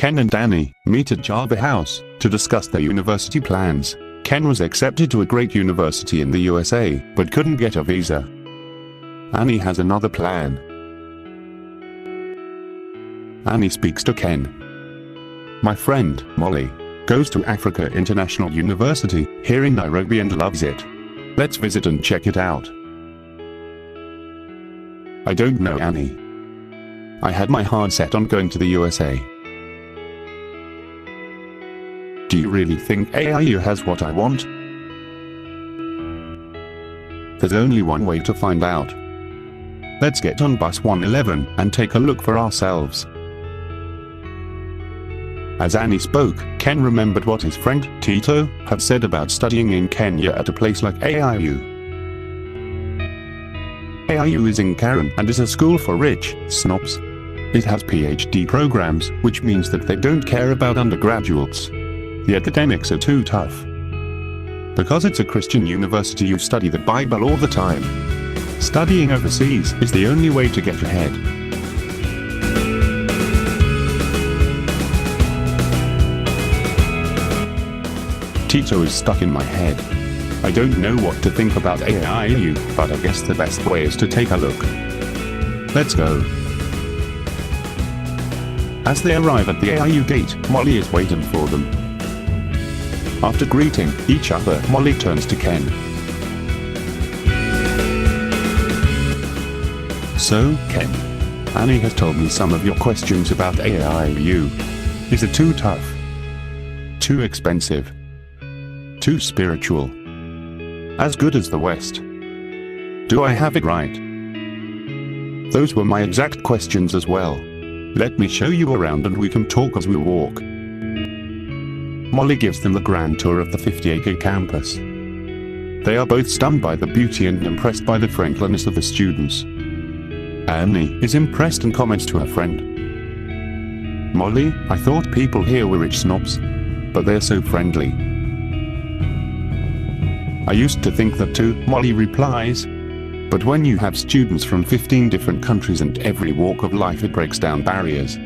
Ken and Annie meet at Java House to discuss their university plans. Ken was accepted to a great university in the USA, but couldn't get a visa. Annie has another plan. Annie speaks to Ken. My friend, Molly, goes to Africa International University here in Nairobi and loves it. Let's visit and check it out. I don't know, Annie. I had my heart set on going to the USA. Do you really think AIU has what I want? There's only one way to find out. Let's get on bus 111 and take a look for ourselves. As Annie spoke, Ken remembered what his friend, Tito, had said about studying in Kenya at a place like AIU. AIU is in Karen and is a school for rich snobs. It has PhD programs, which means that they don't care about undergraduates. The academics are too tough. Because it's a Christian university, you study the Bible all the time. Studying overseas is the only way to get ahead. Tito is stuck in my head. I don't know what to think about AIU, but I guess the best way is to take a look. Let's go. As they arrive at the AIU gate, Molly is waiting for them. After greeting each other, Molly turns to Ken. So, Ken, Annie has told me some of your questions about AIU. Is it too tough? Too expensive? Too spiritual? As good as the West? Do I have it right? Those were my exact questions as well. Let me show you around and we can talk as we walk. Molly gives them the grand tour of the 50-acre campus. They are both stunned by the beauty and impressed by the friendliness of the students. Annie is impressed and comments to her friend. Molly, I thought people here were rich snobs, but they're so friendly. I used to think that too, Molly replies. But when you have students from 15 different countries and every walk of life, it breaks down barriers.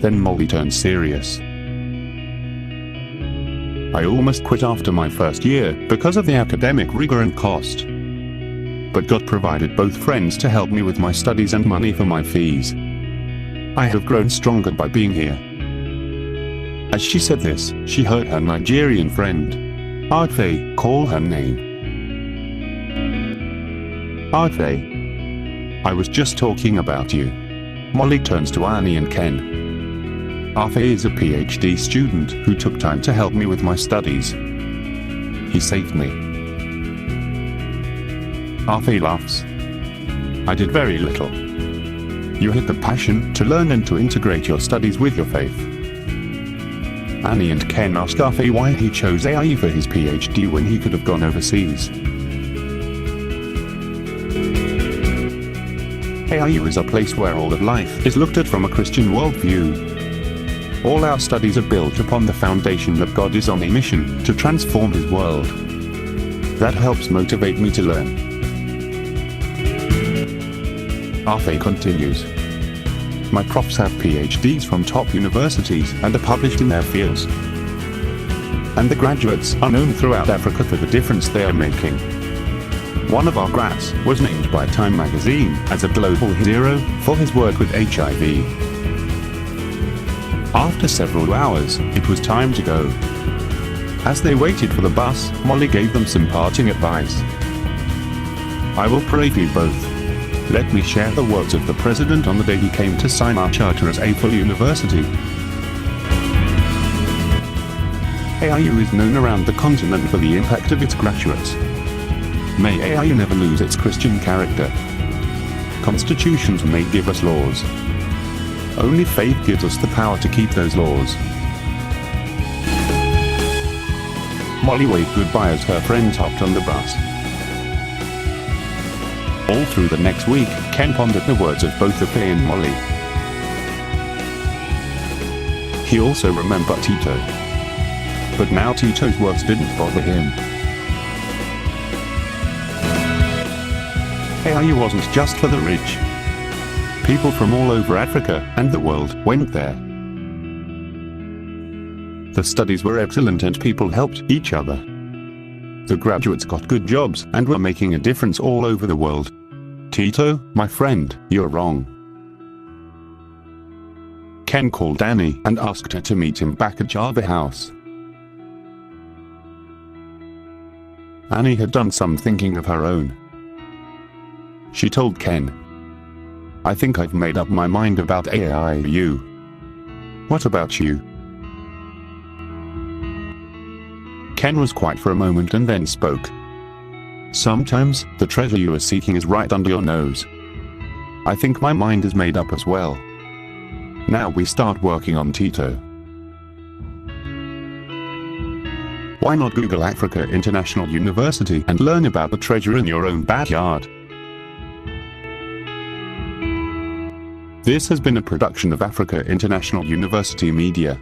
Then Molly turns serious. I almost quit after my first year because of the academic rigor and cost. But God provided both friends to help me with my studies and money for my fees. I have grown stronger by being here. As she said this, she heard her Nigerian friend, Arfe, call her name. Arfe, I was just talking about you. Molly turns to Annie and Ken. Arfe is a PhD student who took time to help me with my studies. He saved me. Arfe laughs. I did very little. You had the passion to learn and to integrate your studies with your faith. Annie and Ken ask Arfe why he chose AIU for his PhD when he could have gone overseas. AIU is a place where all of life is looked at from a Christian worldview. All our studies are built upon the foundation that God is on a mission to transform His world. That helps motivate me to learn. Arfe continues. My profs have PhDs from top universities and are published in their fields. And the graduates are known throughout Africa for the difference they are making. One of our grads was named by Time magazine as a global hero for his work with HIV. After several hours, it was time to go. As they waited for the bus, Molly gave them some parting advice. I will pray for you both. Let me share the words of the president on the day he came to sign our charter as a full university. AIU is known around the continent for the impact of its graduates. May AIU never lose its Christian character. Constitutions may give us laws. Only faith gives us the power to keep those laws. Molly waved goodbye as her friends hopped on the bus. All through the next week, Ken pondered the words of both Arfe and Molly. He also remembered Tito. But now Tito's words didn't bother him. AIU wasn't just for the rich. People from all over Africa and the world went there. The studies were excellent and people helped each other. The graduates got good jobs and were making a difference all over the world. Tito, my friend, you're wrong. Ken called Annie and asked her to meet him back at Java House. Annie had done some thinking of her own. She told Ken, "I think I've made up my mind about AIU. What about you?" Ken was quiet for a moment and then spoke. "Sometimes, the treasure you are seeking is right under your nose. I think my mind is made up as well. Now we start working on Tito. Why not Google Africa International University and learn about the treasure in your own backyard?" This has been a production of Africa International University Media.